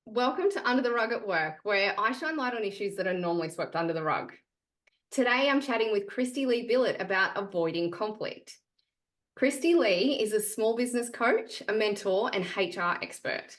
Welcome to Under the Rug at Work, where I shine light on issues that are normally swept under the rug. Today, I'm chatting with Kristy-Lee Billett about avoiding conflict. Kristy-Lee is a small business coach, a mentor, and HR expert.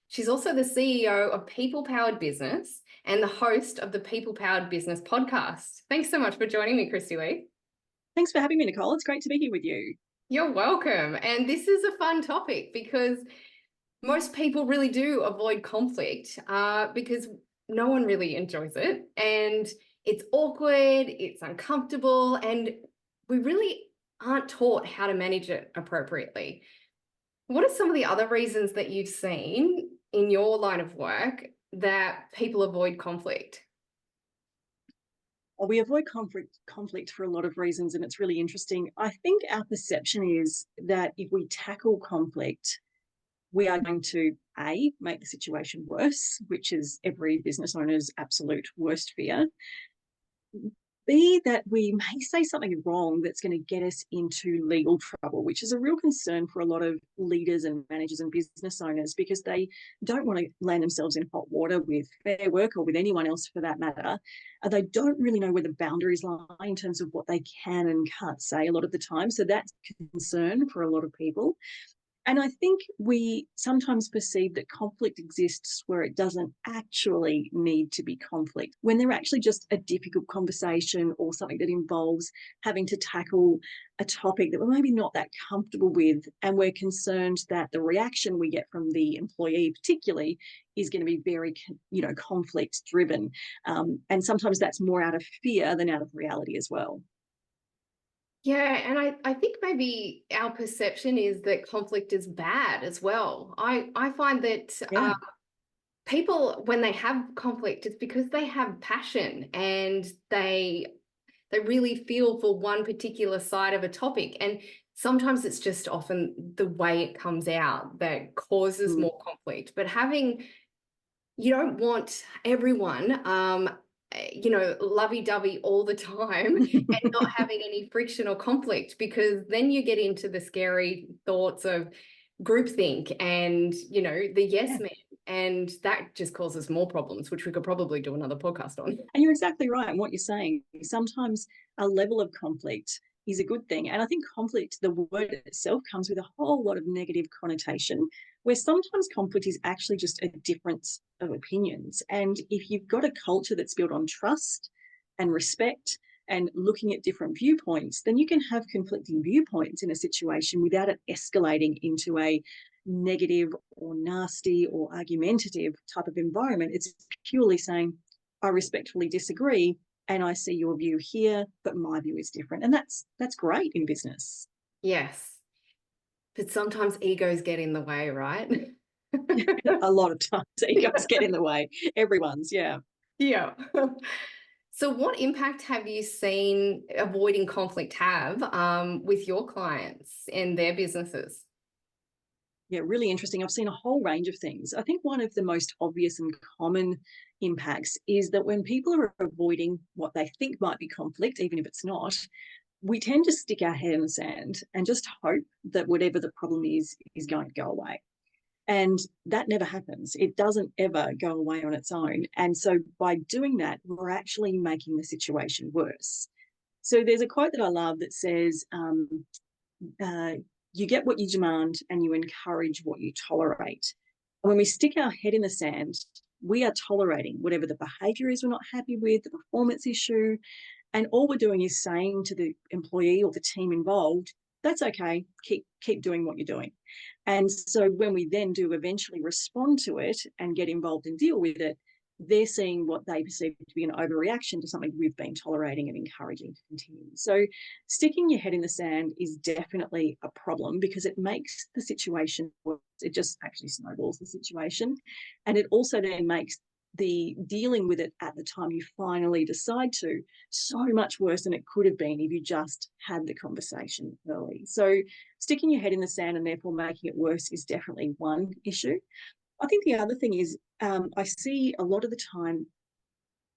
She's also the CEO of People Powered Business and the host of the People Powered Business podcast. Thanks so much for joining me, Kristy-Lee. Thanks for having me, Nicole. It's great to be here with you. You're welcome. And this is a fun topic because most people really do avoid conflict because no one really enjoys it, and it's awkward, it's uncomfortable, and we really aren't taught how to manage it appropriately. What are some of the other reasons that you've seen in your line of work that people avoid conflict? We avoid conflict for a lot of reasons, and it's really interesting. I think our perception is that if we tackle conflict, we are going to, A, make the situation worse, which is every business owner's absolute worst fear. B, that we may say something wrong that's going to get us into legal trouble, which is a real concern for a lot of leaders and managers and business owners, because they don't want to land themselves in hot water with Fair Work or with anyone else for that matter. They don't really know where the boundaries lie in terms of what they can and can't say a lot of the time. So that's a concern for a lot of people. And I think we sometimes perceive that conflict exists where it doesn't actually need to be conflict, when they're actually just a difficult conversation or something that involves having to tackle a topic that we're maybe not that comfortable with. And we're concerned that the reaction we get from the employee particularly is going to be very, conflict driven. And sometimes that's more out of fear than out of reality as well. Yeah, and I think maybe our perception is that conflict is bad as well. I find that Yeah. people, when they have conflict, it's because they have passion and they really feel for one particular side of a topic. And sometimes it's just often the way it comes out that causes Mm. more conflict. But you don't want everyone lovey-dovey all the time and not having any friction or conflict, because then you get into the scary thoughts of groupthink and, the yes Yeah. men. And that just causes more problems, which we could probably do another podcast on. And you're exactly right in what you're saying. Sometimes a level of conflict is a good thing. And I think conflict, the word itself, comes with a whole lot of negative connotation, where sometimes conflict is actually just a difference of opinions. And if you've got a culture that's built on trust and respect and looking at different viewpoints, then you can have conflicting viewpoints in a situation without it escalating into a negative or nasty or argumentative type of environment. It's purely saying, I respectfully disagree, and I see your view here, but my view is different. And that's great in business. Yes, but sometimes egos get in the way, right? A lot of times egos get in the way. Everyone's, yeah. Yeah. So what impact have you seen avoiding conflict have with your clients and their businesses? Yeah, really interesting. I've seen a whole range of things. I think one of the most obvious and common impacts is that when people are avoiding what they think might be conflict, even if it's not, we tend to stick our head in the sand and just hope that whatever the problem is going to go away. And that never happens. It doesn't ever go away on its own. And so by doing that, we're actually making the situation worse. So there's a quote that I love that says, uh, you get what you demand and you encourage what you tolerate. And when we stick our head in the sand, we are tolerating whatever the behavior is we're not happy with, the performance issue. And all we're doing is saying to the employee or the team involved, that's okay, keep doing what you're doing. And so when we then do eventually respond to it and get involved and deal with it, they're seeing what they perceive to be an overreaction to something we've been tolerating and encouraging to continue. So sticking your head in the sand is definitely a problem, because it makes the situation worse. It just actually snowballs the situation. And it also then makes the dealing with it at the time you finally decide to so much worse than it could have been if you just had the conversation early. So sticking your head in the sand and therefore making it worse is definitely one issue. I think the other thing is, I see a lot of the time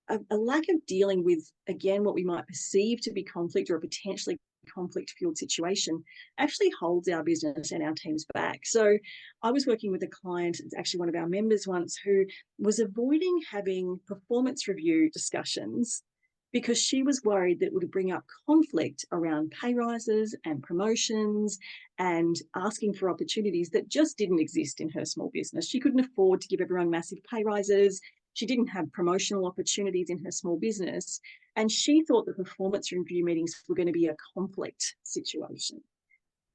a lack of dealing with, again, what we might perceive to be conflict or potentially conflict-fueled situation actually holds our business and our teams back. So I was working with a client, it's actually one of our members once, who was avoiding having performance review discussions because she was worried that it would bring up conflict around pay rises and promotions and asking for opportunities that just didn't exist in her small business. She couldn't afford to give everyone massive pay rises. She didn't have promotional opportunities in her small business. And she thought the performance review meetings were going to be a conflict situation.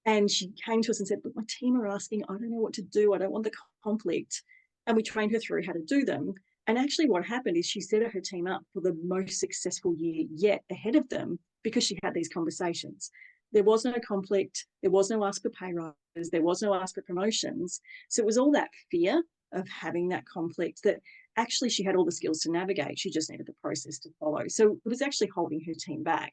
And she came to us and said, "But my team are asking, I don't know what to do. I don't want the conflict." And we trained her through how to do them. And actually what happened is she set her team up for the most successful year yet ahead of them because she had these conversations. There was no conflict. There was no ask for pay rises. There was no ask for promotions. So it was all that fear of having that conflict that actually she had all the skills to navigate. She just needed the process to follow. So it was actually holding her team back.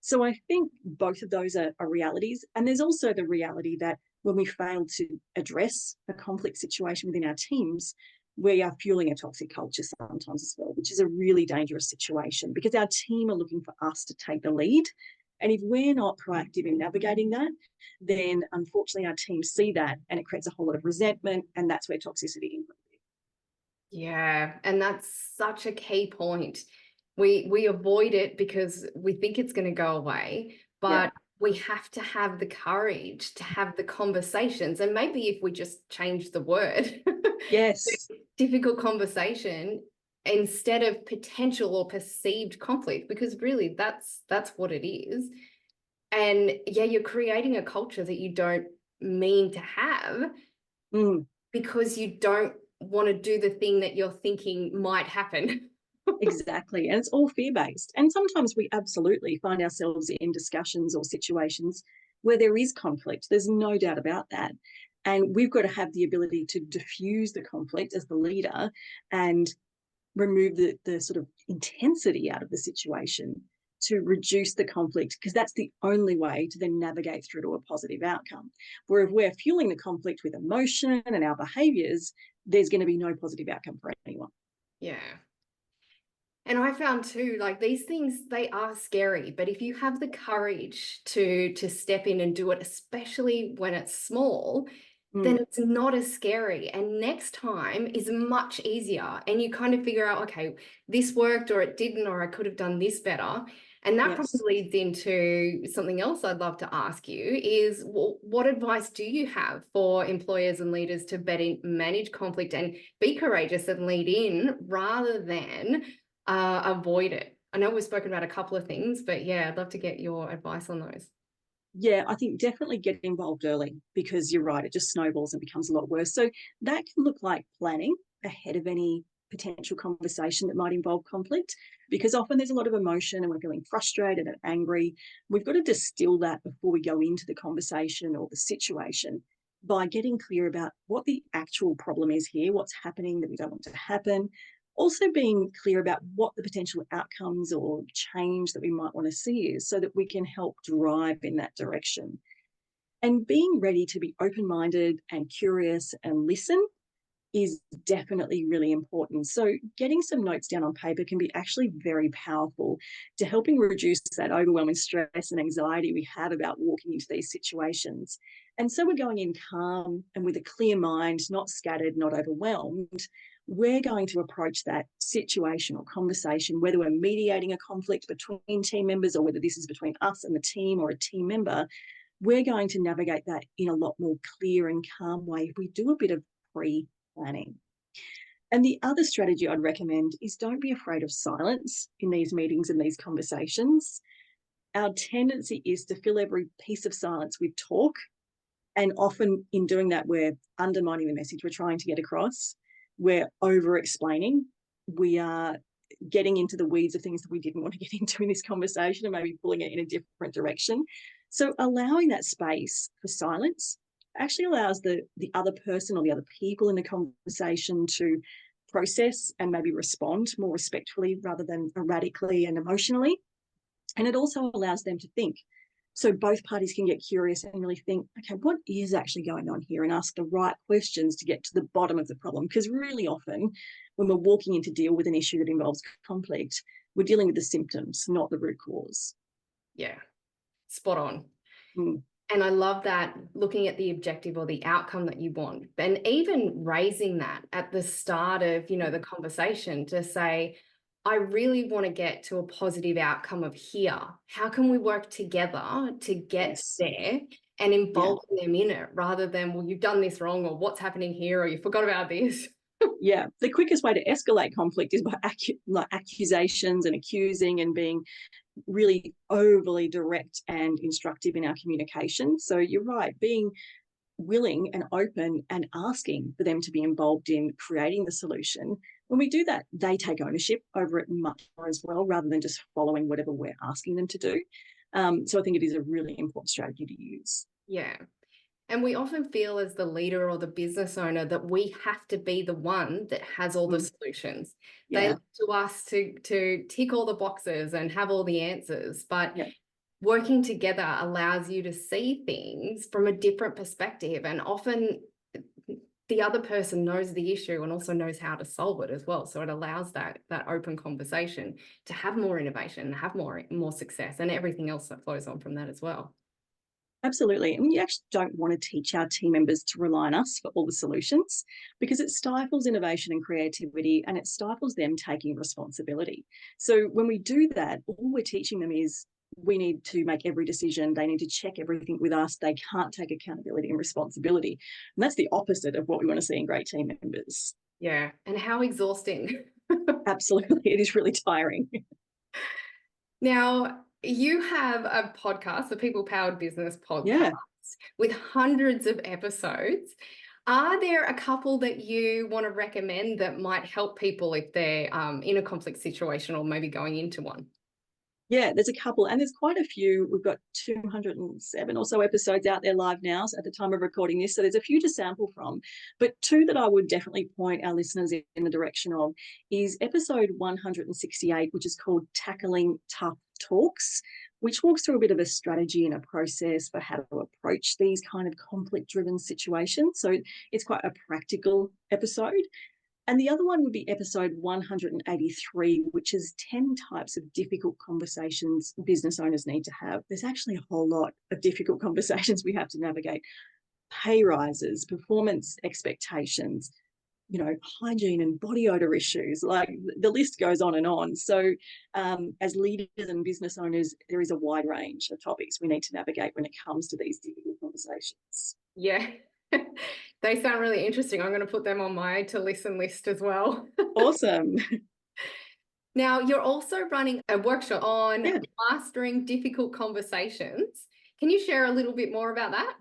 So I think both of those are realities. And there's also the reality that when we fail to address a conflict situation within our teams, we are fueling a toxic culture sometimes as well, which is a really dangerous situation because our team are looking for us to take the lead. And if we're not proactive in navigating that, then unfortunately our teams see that and it creates a whole lot of resentment, and that's where toxicity comes in. Yeah, and that's such a key point. We avoid it because we think it's going to go away, but we have to have the courage to have the conversations. And maybe if we just change the word, Yes. difficult conversation instead of potential or perceived conflict, because really that's what it is. And yeah, you're creating a culture that you don't mean to have because you don't want to do the thing that you're thinking might happen. Exactly. And it's all fear-based. And sometimes we absolutely find ourselves in discussions or situations where there is conflict. There's no doubt about that. And we've got to have the ability to diffuse the conflict as the leader and remove the sort of intensity out of the situation to reduce the conflict, because that's the only way to then navigate through to a positive outcome. Where if we're fueling the conflict with emotion and our behaviors, there's going to be no positive outcome for anyone. Yeah. And I found too, like these things, they are scary, but if you have the courage to step in and do it, especially when it's small, then it's not as scary. And next time is much easier. And you kind of figure out, okay, this worked or it didn't, or I could have done this better. And that probably leads into something else I'd love to ask you is, what advice do you have for employers and leaders to better manage conflict and be courageous and lead in rather than avoid it? I know we've spoken about a couple of things, but yeah, I'd love to get your advice on those. Yeah, I think definitely get involved early, because you're right, it just snowballs and becomes a lot worse. So that can look like planning ahead of any potential conversation that might involve conflict, because often there's a lot of emotion and we're feeling frustrated and angry. We've got to distill that before we go into the conversation or the situation by getting clear about what the actual problem is here, what's happening that we don't want to happen. Also being clear about what the potential outcomes or change that we might want to see is, so that we can help drive in that direction. And being ready to be open-minded and curious and listen is definitely really important. So getting some notes down on paper can be actually very powerful to helping reduce that overwhelming stress and anxiety we have about walking into these situations. And so we're going in calm and with a clear mind, not scattered, not overwhelmed. We're going to approach that situation or conversation, whether we're mediating a conflict between team members or whether this is between us and the team or a team member. We're going to navigate that in a lot more clear and calm way if we do a bit of pre-planning. And the other strategy I'd recommend is don't be afraid of silence in these meetings and these conversations. Our tendency is to fill every piece of silence with talk. And often in doing that, we're undermining the message we're trying to get across. We're over-explaining. We are getting into the weeds of things that we didn't want to get into in this conversation and maybe pulling it in a different direction. So allowing that space for silence actually allows the other person or the other people in the conversation to process and maybe respond more respectfully rather than erratically and emotionally. And it also allows them to think. So both parties can get curious and really think, okay, what is actually going on here, and ask the right questions to get to the bottom of the problem. Because really often when we're walking in to deal with an issue that involves conflict, we're dealing with the symptoms, not the root cause. Yeah. spot on. Mm. And I love that, looking at the objective or the outcome that you want, and even raising that at the start of, the conversation to say, I really want to get to a positive outcome of here. How can we work together to get Yes. there, and involving them in it, rather than, well, you've done this wrong, or what's happening here, or you forgot about this. Yeah, the quickest way to escalate conflict is by accusations and accusing and being really overly direct and instructive in our communication. So you're right, being willing and open and asking for them to be involved in creating the solution. When we do that, they take ownership over it much more as well, rather than just following whatever we're asking them to do. So I think it is a really important strategy to use. Yeah. And we often feel, as the leader or the business owner, that we have to be the one that has all the solutions. They look to us to tick all the boxes and have all the answers. But working together allows you to see things from a different perspective. And often the other person knows the issue and also knows how to solve it as well. So it allows that open conversation to have more innovation, have more success, and everything else that flows on from that as well. Absolutely. And we actually don't want to teach our team members to rely on us for all the solutions, because it stifles innovation and creativity, and it stifles them taking responsibility. So when we do that, all we're teaching them is we need to make every decision. They need to check everything with us. They can't take accountability and responsibility. And that's the opposite of what we want to see in great team members. Yeah. And how exhausting. Absolutely. It is really tiring. Now, you have a podcast, the People Powered Business podcast, with hundreds of episodes. Are there a couple that you want to recommend that might help people if they're in a conflict situation, or maybe going into one? Yeah, there's a couple, and there's quite a few. We've got 207 or so episodes out there live now at the time of recording this, so there's a few to sample from. But two that I would definitely point our listeners in the direction of is episode 168, which is called Tackling Tough Talks, which walks through a bit of a strategy and a process for how to approach these kind of conflict-driven situations. So it's quite a practical episode. And the other one would be episode 183, which is 10 types of difficult conversations business owners need to have. There's actually a whole lot of difficult conversations we have to navigate. Pay rises, performance expectations, hygiene and body odor issues, like the list goes on and on. So as leaders and business owners, there is a wide range of topics we need to navigate when it comes to these difficult conversations. Yeah. They sound really interesting. I'm going to put them on my to listen list as well. Awesome. Now, you're also running a workshop on mastering difficult conversations. Can you share a little bit more about that?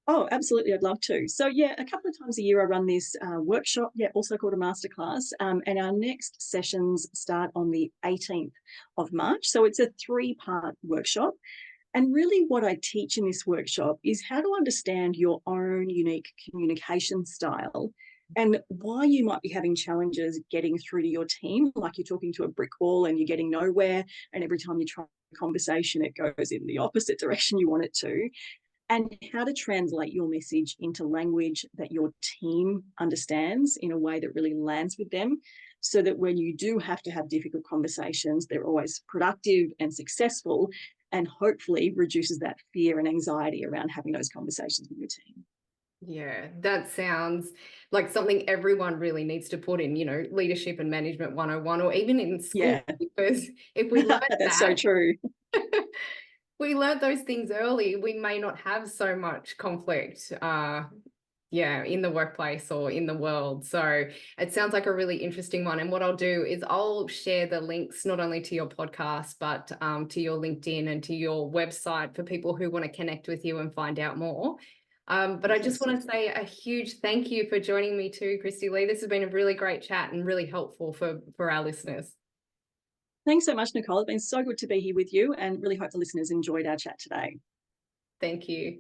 Oh, absolutely. I'd love to. So, a couple of times a year I run this workshop, also called a masterclass. And our next sessions start on the 18th of March. So it's a 3-part workshop. And really what I teach in this workshop is how to understand your own unique communication style and why you might be having challenges getting through to your team, like you're talking to a brick wall and you're getting nowhere. And every time you try a conversation, it goes in the opposite direction you want it to. And how to translate your message into language that your team understands in a way that really lands with them, so that when you do have to have difficult conversations, they're always productive and successful, and hopefully reduces that fear and anxiety around having those conversations with your team. Yeah, that sounds like something everyone really needs to put in, leadership and management 101, or even in school, because if we learn that's so true. we learned those things early, we may not have so much conflict in the workplace or in the world. So it sounds like a really interesting one. And what I'll do is I'll share the links not only to your podcast, but to your LinkedIn and to your website for people who want to connect with you and find out more. But I just want to say a huge thank you for joining me too, Kristy-Lee. This has been a really great chat and really helpful for our listeners. Thanks so much, Nicole. It's been so good to be here with you, and really hope the listeners enjoyed our chat today. Thank you.